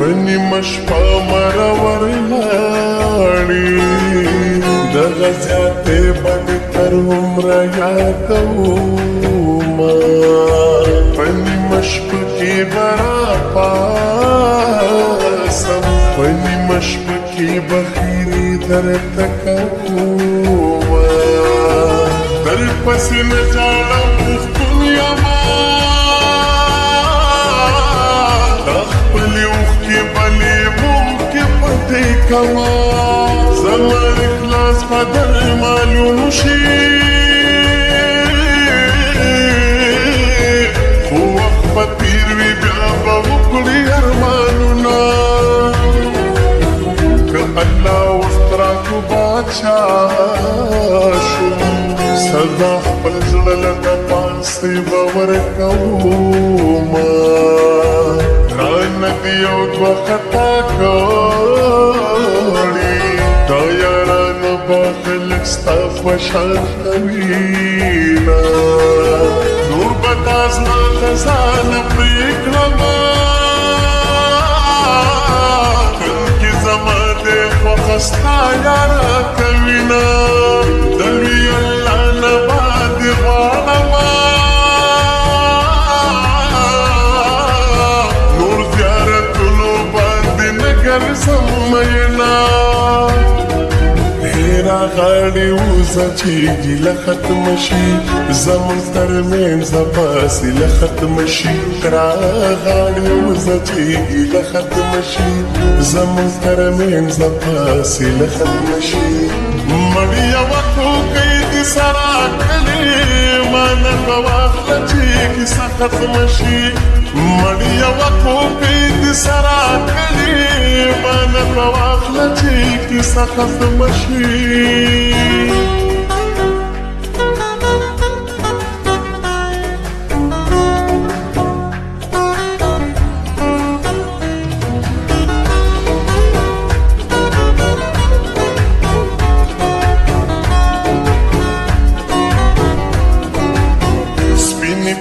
فنی مشپا مرور لاړي د غزیاتې بد تر عمره یادوما فنی مشپ کې برا پاسم فنی مشپ کې بخیری در تکوما در پسې نه جاړم پښتون یما کوا زمان اخلاص پدر معلوم شي خو وخت په تیر وي بیا به وکړي ارمانونه که الله وخت راکو بادشاه شو سزا خپل زړه له د پاسې به ورکومه رانه دي یو دوه خطا ستا خوشحال خوینا نور بتاز نا خزان پریکلما کنکی زمان دے خوخستا یارا کوینا دلوی اللہ نباد غالما نور زیارتنو باندی نگر سمینا غاړي وزه چې ګیله ختم شي زموږ ترمنځ فاصله ختم شي غاړي وزه چې ګیله ختم شي زموږ ترمنځ فاصله ختم شي مړی یو ټوکۍ دې سره کړې ما نه په واخله چې کیسه ختم شي مړی یو ټوکۍ دې سره کړې ما نه په واخله چې کیسه ختم شي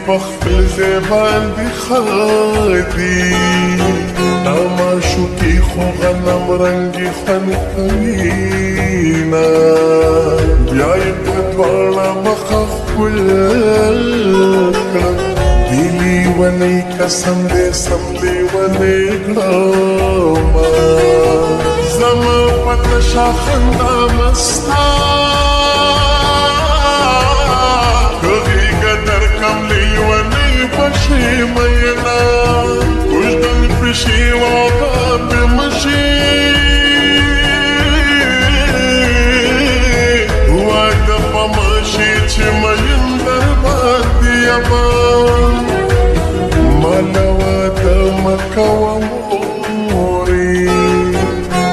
پخپل زبان دی خادی تماشو کی خو غنم رنگی خون کوینا بیای پدوانا مخخ کل کرم دیلی ونی کسم دے سملی ونی گراما زم پتشا خندا مستا مينا وجدان بشي وعطاب بمشي وعدب ماشي تشمين درباتي يبان مالوات مكة وموري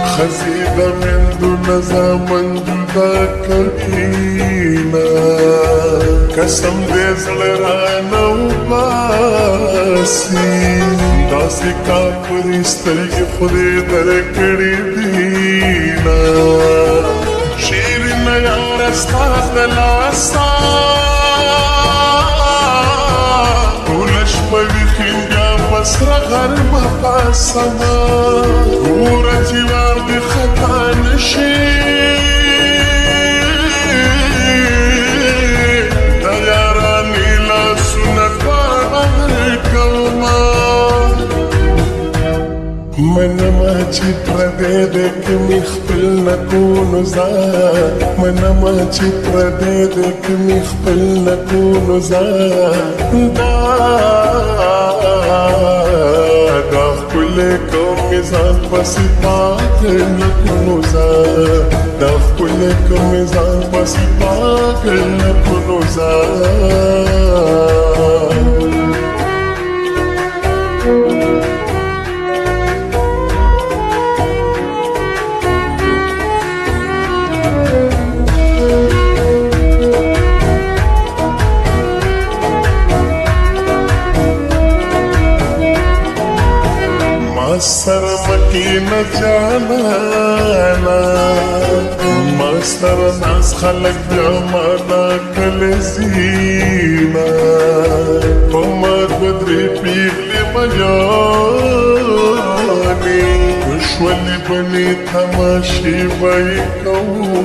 خزيدة من دون زمن جدا كبينا قسم دې زړه رانه وباسي داسې کاکړې سترګې خدای درکړې دينا شیرینه یاره ستا د لاسه ټوله شپه ویښ یم بیا په سره غرمه پاسمه ګوره چې وار دې خطا نشي منما چې پردې دې کې مې خپل نکونو ځان منما چې پردې دې کې مې خپل نکونو ځان دا ښکلی کوم مې ځان پسې پاکړ نکونو ځان دا ښکلی کوم مې ځان پسې پاکړ نکونو ځان سر مکی نه جانانا ما سر ناس خلق جمانا کل زینا پمد بدری پیغلی مجانا رواني وشولي بني تماشي بيكوما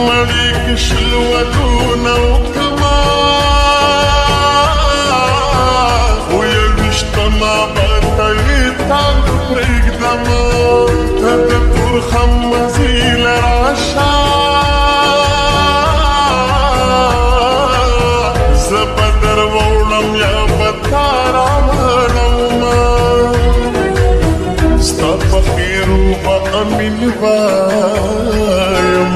مريك شلوتونا وكمان ويوشتنا بطيطان بريك دمان تدكور خمزي لرعشا زبدر وولم يا بطارا منوما ستا خيرو بأمين بايم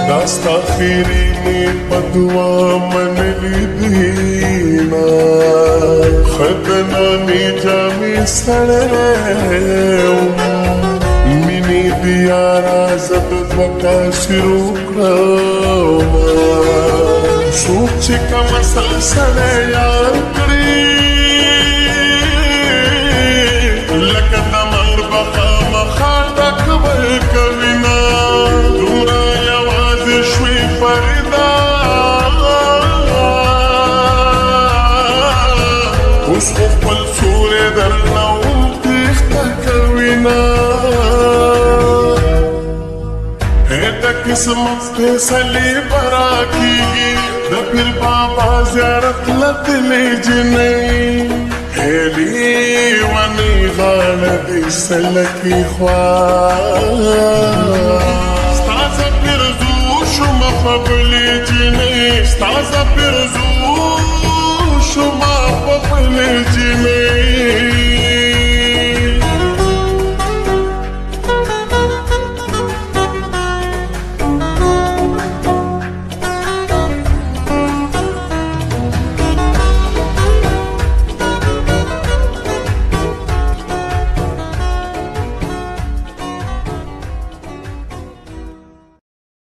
داستا خيريني بدوا من لدينا خدناني جامي سڑيوم مني ديارا زدد وكاشرو كراما سوک چکا مسلسل یار کری لکه دمر بخا مخاطک ورکوینا دورا یواز شوی فردا اوس خپل سورې درنه تخته کوینا د قسمت فیصلې برا کیږي د پیر بابا زیارت لتلې جنۍ هلي ونی غاړه دې سلکي خوا ستا زه پیر زو شوم په بلې جنۍ ستا زه پیر زو